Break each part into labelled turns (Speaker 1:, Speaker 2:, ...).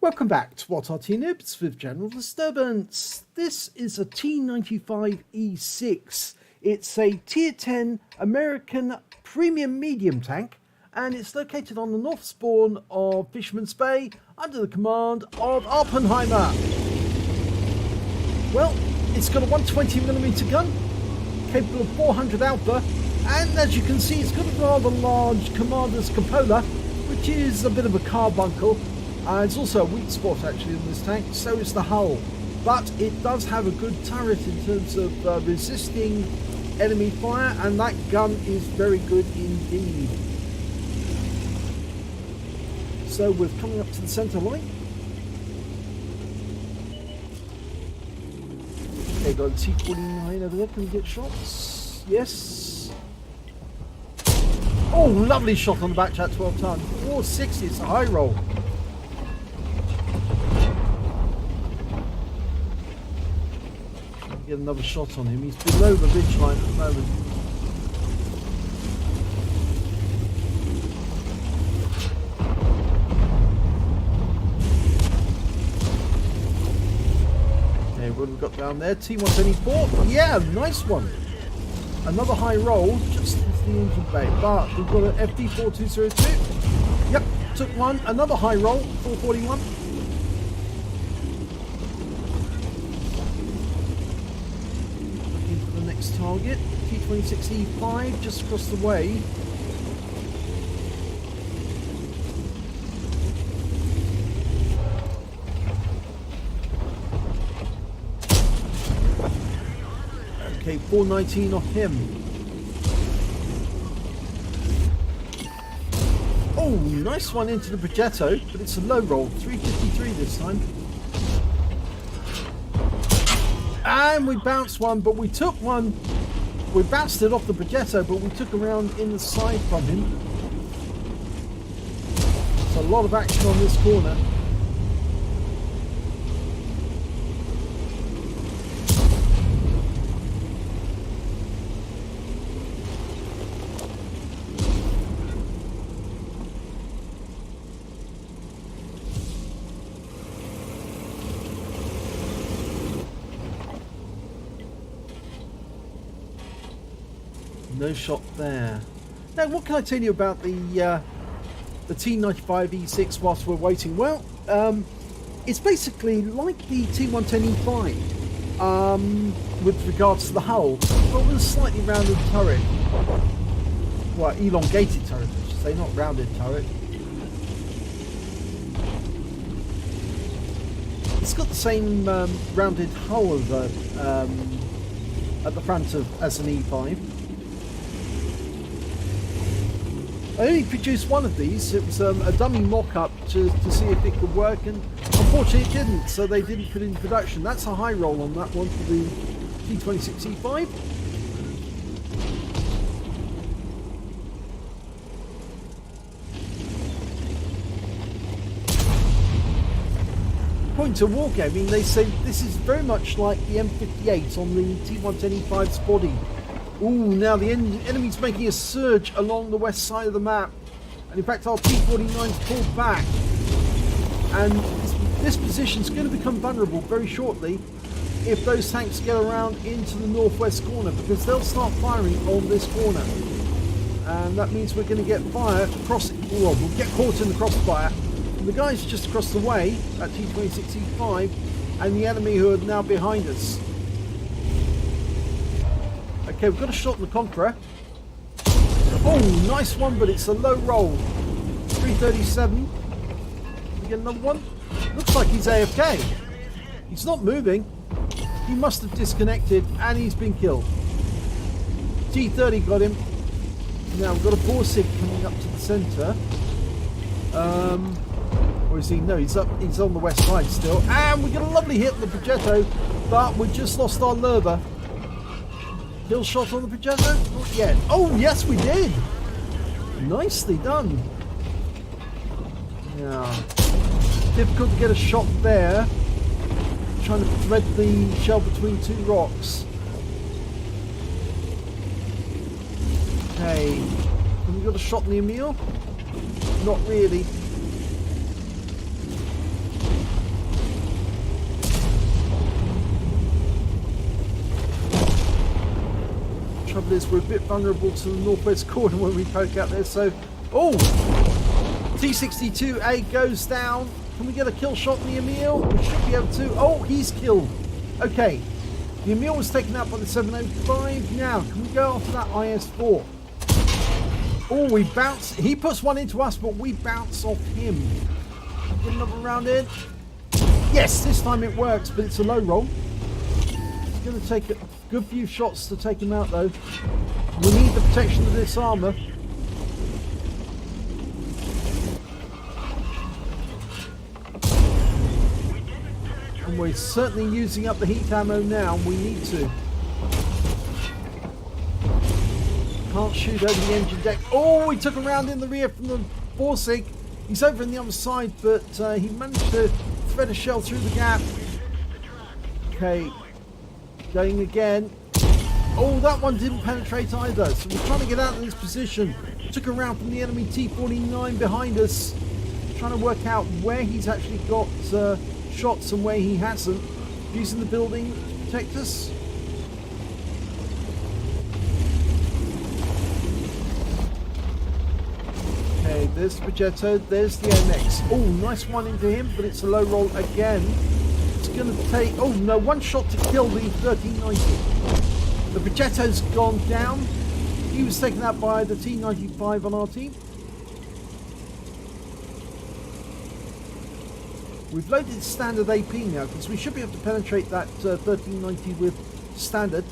Speaker 1: Welcome back to What Are Noobs with General Disturbance. This is a T95E6. It's a Tier 10 American premium medium tank, and it's located on the north spawn of Fisherman's Bay under the command of Awppenheimer. Well, it's got a 120mm gun, capable of 400 Alpha, and as you can see, it's got a rather large commander's cupola, which is a bit of a carbuncle. It's also a weak spot actually in this tank, so is the hull. But it does have a good turret in terms of resisting enemy fire, and that gun is very good indeed. So we're coming up to the centre line. Okay, got a T49 over there. Can we get shots? Yes. Oh, lovely shot on the back chat, 12 ton. 460, it's a high roll. Get another shot on him. He's below the ridge line at the moment. Okay, what have we got down there? T124. Yeah, nice one. Another high roll just into the engine bay. But we've got an FD4202. Yep, took one. Another high roll, 441. Target, T96E5 just across the way. Okay, 419 off him. Oh, nice one into the Progetto, but it's a low roll, 353 this time. And we bounced one, but we took one. We bounced it off the Progetto, but we took a round in the side from him. So a lot of action on this corner. No shot there. Now, what can I tell you about the T95E6 whilst we're waiting? Well, it's basically like the T110E5 with regards to the hull, but with a slightly rounded turret. Well, elongated turret, I should say, not rounded turret. It's got the same rounded hull at the front as an E5. I only produced one of these. It was a dummy mock-up to see if it could work, and unfortunately it didn't, so they didn't put it in production. That's a high roll on that one for the T26E5. According to Wargaming, they say this is very much like the M58 on the T110E5's body. Ooh, now the enemy's making a surge along the west side of the map. And in fact, our T49's pulled back. And this position's going to become vulnerable very shortly if those tanks get around into the northwest corner, because they'll start firing on this corner. And that means we're going to get fire across it. Well, we'll get caught in the crossfire. And the guys just across the way at T26E5 and the enemy who are now behind us. Okay, we've got a shot in the Conqueror. Oh, nice one, but it's a low roll. 337. Can we get another one? Looks like he's AFK. He's not moving. He must have disconnected, and he's been killed. T30 got him. Now we've got a Borsig coming up to the centre. Or is he? No, he's up. He's on the west side still. And we get a lovely hit on the Progetto, but we just lost our Lerva. Kill shot on the Progetto? Not yet. Oh, yes, we did. Nicely done. Yeah. Difficult to get a shot there. Trying to thread the shell between two rocks. Okay. Have we got a shot in the Emil? Not really. is we're a bit vulnerable to the northwest corner when we poke out there. So, oh, T92A goes down. Can we get a kill shot on the Emil? We should be able to. Oh, he's killed. Okay, the Emil was taken out by the 705. Now, can we go after that IS-4? Oh, we bounce. He puts one into us, but we bounce off him. Get another round in. Yes, this time it works, but it's a low roll. It's going to take a good few shots to take him out, though. We need the protection of this armor. And we're certainly using up the heat ammo now, and we need to. Can't shoot over the engine deck. Oh, he took a round in the rear from the Borsig. He's over on the other side, but he managed to thread a shell through the gap. Okay, going again. Oh, that one didn't penetrate either. So we're trying to get out of this position. Took a round from the enemy T49 behind us. Trying to work out where he's actually got shots and where he hasn't. Using the building to protect us. Okay, there's the Progetto, there's the MX. Oh, nice one into him, but it's a low roll again. It's going to take, oh no, one shot to kill the 1390. The Progetto's gone down. He was taken out by the T95 on our team. We've loaded standard AP now, because we should be able to penetrate that 1390 with standard.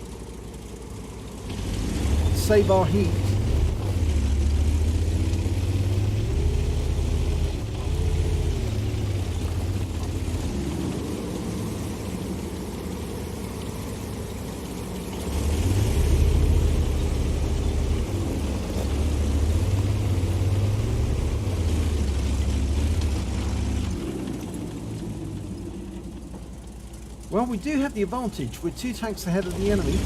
Speaker 1: Save our heat. Well, we do have the advantage. We're 2 tanks ahead of the enemy.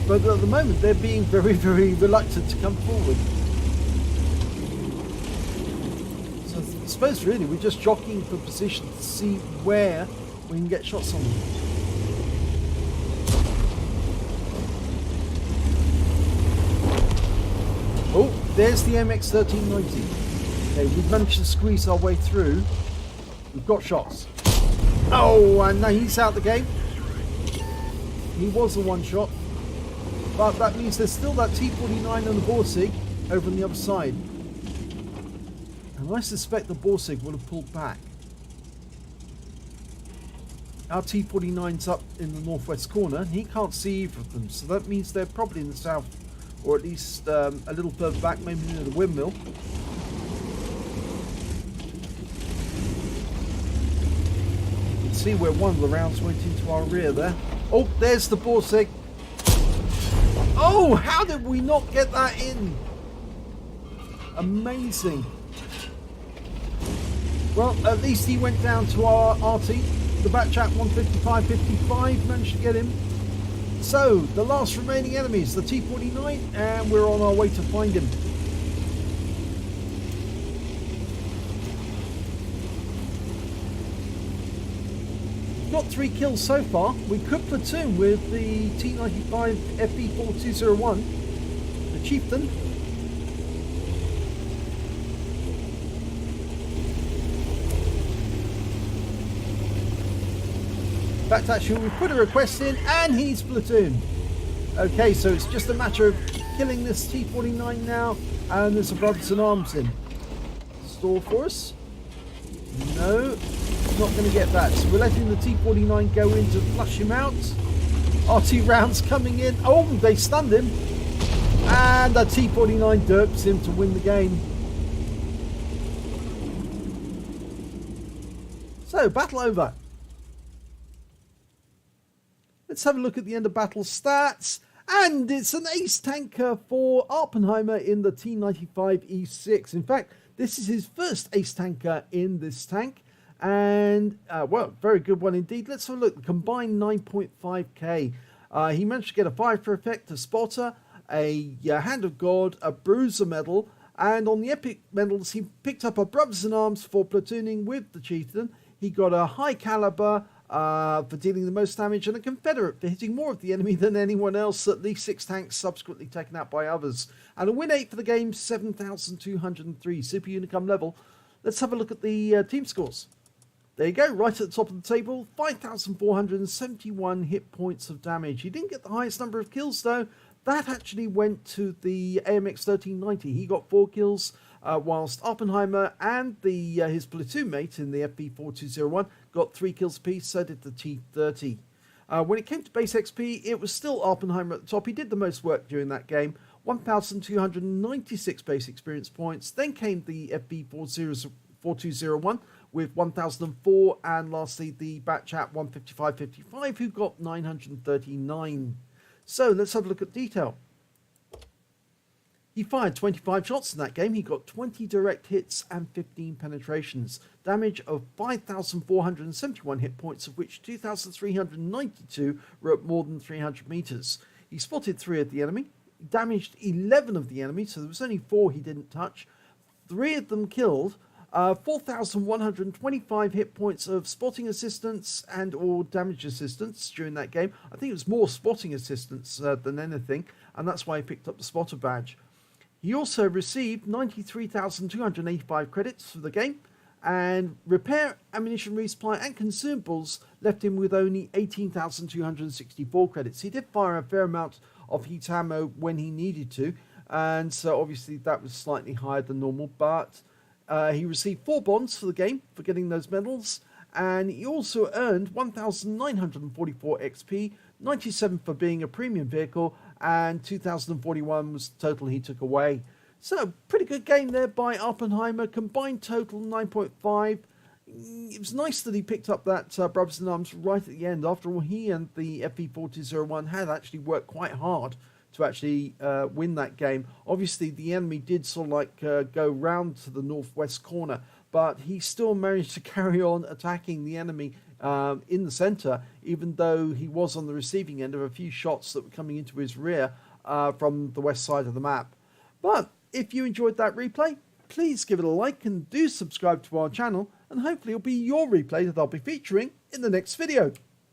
Speaker 1: But at the moment, they're being very, very reluctant to come forward. So I suppose, really, we're just jockeying for position to see where we can get shots on them. Oh, there's the MX 1390. Okay, we've managed to squeeze our way through. We've got shots. Oh, and now he's out the game. He was a one shot. But that means there's still that T49 and the Borsig over on the other side. And I suspect the Borsig will have pulled back. Our T49's up in the northwest corner. And he can't see either of them. So that means they're probably in the south. Or at least a little further back, maybe near the windmill. See where one of the rounds went into our rear there. Oh, there's the Borsig. Oh, how did we not get that in? Amazing. Well, at least he went down to our Arty. The Batchat 155-55 managed to get him. So, the last remaining enemy is the T49, and we're on our way to find him. Got 3 kills so far. We could platoon with the T95 FE4201, the Chieftain. In fact, actually, we put a request in and he's platooned. Okay, so it's just a matter of killing this T49 now, and there's a Brothers in Arms in store for us. No. Not going to get that, so we're letting the T49 go in to flush him out. RT rounds coming in. Oh, they stunned him, and the T49 derps him to win the game. So, battle over. Let's have a look at the end of battle stats, and it's an ace tanker for Awppenheimer in the T95E6. In fact, this is his first ace tanker in this tank. And, well, very good one indeed. Let's have a look. The combined 9.5k. He managed to get a Viper effect, a spotter, a Hand of God, a Bruiser medal, and on the epic medals, he picked up a Brothers in Arms for platooning with the Chieftain. He got a high caliber, for dealing the most damage, and a Confederate for hitting more of the enemy than anyone else, at least 6 tanks subsequently taken out by others. And a win 8 for the game, 7,203 super unicum level. Let's have a look at the team scores. There you go, right at the top of the table, 5,471 hit points of damage. He didn't get the highest number of kills though. That actually went to the AMX 1390. He got 4 kills, whilst Awppenheimer and his platoon mate in the FV4201 got 3 kills apiece, so did the T30. When it came to base XP, it was still Awppenheimer at the top. He did the most work during that game, 1,296 base experience points. Then came the FV4201 with 1,004, and lastly the Batchat 155.55 who got 939. So let's have a look at detail. He fired 25 shots in that game. He got 20 direct hits and 15 penetrations. Damage of 5,471 hit points, of which 2,392 were at more than 300 meters. He spotted 3 of the enemy, damaged 11 of the enemy, so there was only 4 he didn't touch. 3 of them killed. 4,125 hit points of spotting assistance and or damage assistance during that game. I think it was more spotting assistance than anything, and that's why he picked up the spotter badge. He also received 93,285 credits for the game, and repair, ammunition resupply and consumables left him with only 18,264 credits. He did fire a fair amount of heat ammo when he needed to, and so obviously that was slightly higher than normal, but he received 4 bonds for the game for getting those medals, and he also earned 1,944 XP, 97 for being a premium vehicle, and 2,041 was the total he took away. So, pretty good game there by Awppenheimer. Combined total 9.5. It was nice that he picked up that Brothers in Arms right at the end. After all, he and the FV4201 had actually worked quite hard to actually win that game. Obviously, the enemy did sort of like go round to the northwest corner, but he still managed to carry on attacking the enemy in the center, even though he was on the receiving end of a few shots that were coming into his rear from the west side of the map. But if you enjoyed that replay, please give it a like and do subscribe to our channel, and hopefully it'll be your replay that I'll be featuring in the next video.